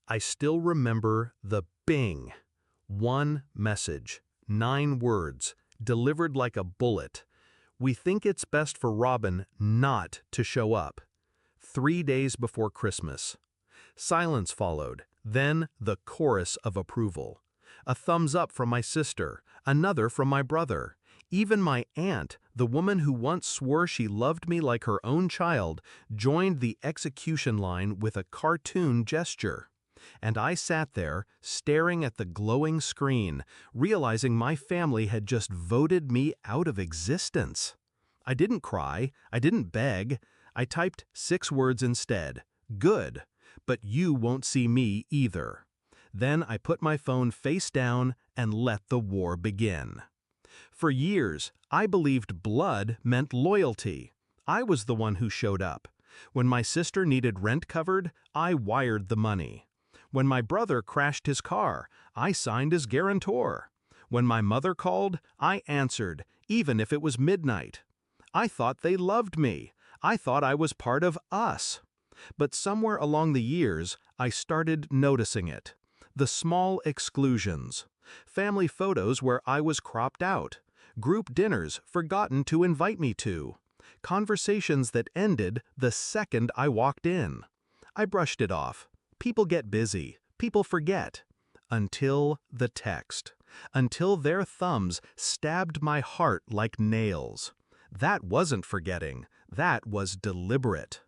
I still remember the bing. One message, 9 words, delivered like a bullet. We think it's best for Robin not to show up. 3 days before Christmas. Silence followed, then the chorus of approval. A thumbs up from my sister, another from my brother. Even my aunt, the woman who once swore she loved me like her own child, joined the execution line with a cartoon gesture. And I sat there, staring at the glowing screen, realizing my family had just voted me out of existence. I didn't cry, I didn't beg, I typed 6 words instead. Good, but you won't see me either. Then I put my phone face down and let the war begin. For years, I believed blood meant loyalty. I was the one who showed up. When my sister needed rent covered, I wired the money. When my brother crashed his car, I signed as guarantor. When my mother called, I answered, even if it was midnight. I thought they loved me. I thought I was part of us. But somewhere along the years, I started noticing it. The small exclusions. Family photos where I was cropped out. Group dinners forgotten to invite me to. Conversations that ended the second I walked in. I brushed it off. People get busy. People forget. Until the text. Until their thumbs stabbed my heart like nails. That wasn't forgetting. That was deliberate.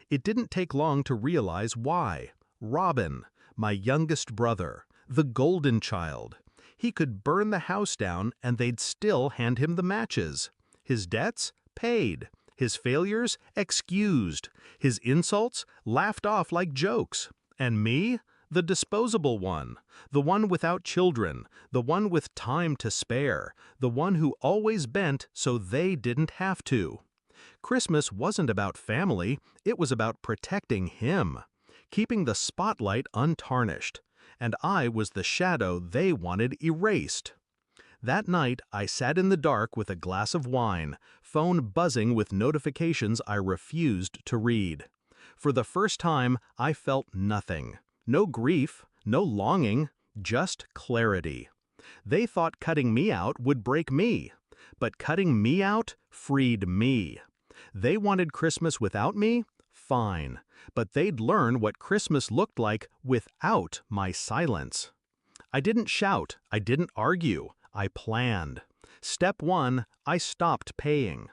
It didn't take long to realize why. Robin, my youngest brother, the golden child. He could burn the house down and they'd still hand him the matches. His debts? Paid. His failures? Excused. His insults? Laughed off like jokes. And me? The disposable one. The one without children. The one with time to spare. The one who always bent so they didn't have to. Christmas wasn't about family, it was about protecting him. Keeping the spotlight untarnished. And I was the shadow they wanted erased. That night, I sat in the dark with a glass of wine, phone buzzing with notifications I refused to read. For the first time, I felt nothing. No grief, no longing, just clarity. They thought cutting me out would break me, but cutting me out freed me. They wanted Christmas without me? Fine, but they'd learn what Christmas looked like without my silence. I didn't shout, I didn't argue, I planned. Step 1, I stopped paying.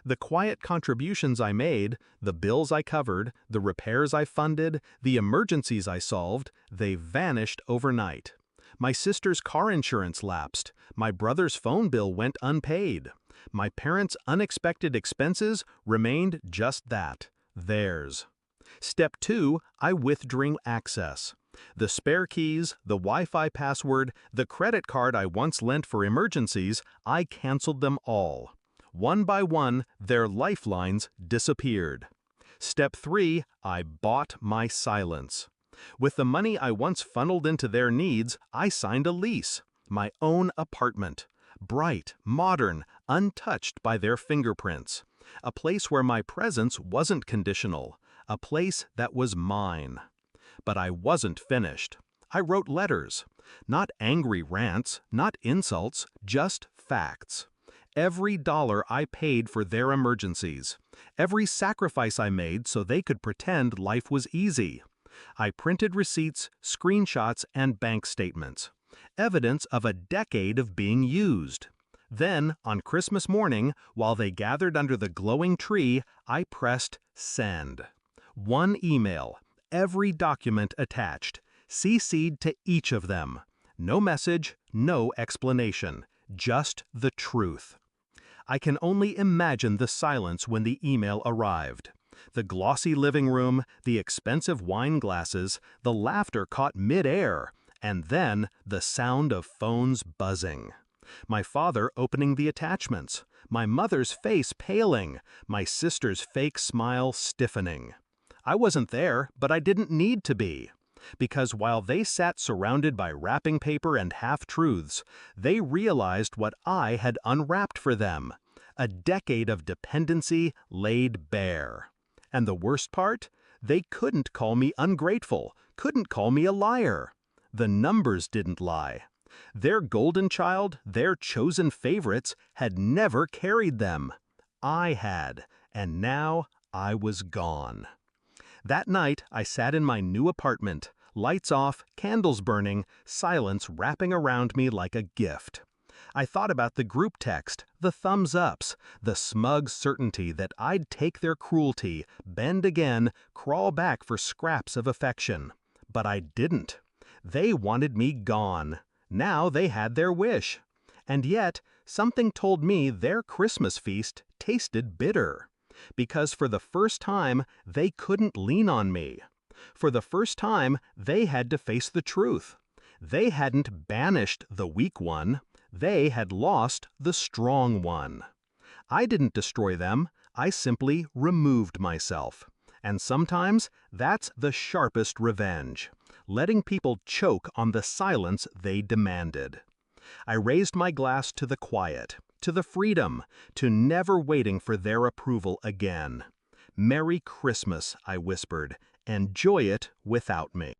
The quiet contributions I made, the bills I covered, the repairs I funded, the emergencies I solved, they vanished overnight. My sister's car insurance lapsed. My brother's phone bill went unpaid. My parents' unexpected expenses remained just that, theirs. Step 2, I withdrew access. The spare keys, the Wi-Fi password, the credit card I once lent for emergencies, I canceled them all. One by one, their lifelines disappeared. Step 3, I bought my silence. With the money I once funneled into their needs, I signed a lease. My own apartment. Bright, modern, untouched by their fingerprints. A place where my presence wasn't conditional. A place that was mine. But I wasn't finished. I wrote letters. Not angry rants, not insults, just facts. Every dollar I paid for their emergencies. Every sacrifice I made so they could pretend life was easy. I printed receipts, screenshots, and bank statements. Evidence of a decade of being used. Then, on Christmas morning, while they gathered under the glowing tree, I pressed send. One email, every document attached, CC'd to each of them. No message, no explanation, just the truth. I can only imagine the silence when the email arrived. The glossy living room, the expensive wine glasses, the laughter caught mid-air, and then the sound of phones buzzing. My father opening the attachments, my mother's face paling, my sister's fake smile stiffening. I wasn't there, but I didn't need to be. Because while they sat surrounded by wrapping paper and half-truths, they realized what I had unwrapped for them. A decade of dependency laid bare. And the worst part? They couldn't call me ungrateful, couldn't call me a liar. The numbers didn't lie. Their golden child, their chosen favorites, had never carried them. I had, and now I was gone. That night, I sat in my new apartment, lights off, candles burning, silence wrapping around me like a gift. I thought about the group text, the thumbs ups, the smug certainty that I'd take their cruelty, bend again, crawl back for scraps of affection. But I didn't. They wanted me gone. Now they had their wish. And yet, something told me their Christmas feast tasted bitter. Because for the first time, they couldn't lean on me. For the first time, they had to face the truth. They hadn't banished the weak one. They had lost the strong one. I didn't destroy them. I simply removed myself. And sometimes that's the sharpest revenge, letting people choke on the silence they demanded. I raised my glass to the quiet, to the freedom, to never waiting for their approval again. Merry Christmas, I whispered. Enjoy it without me.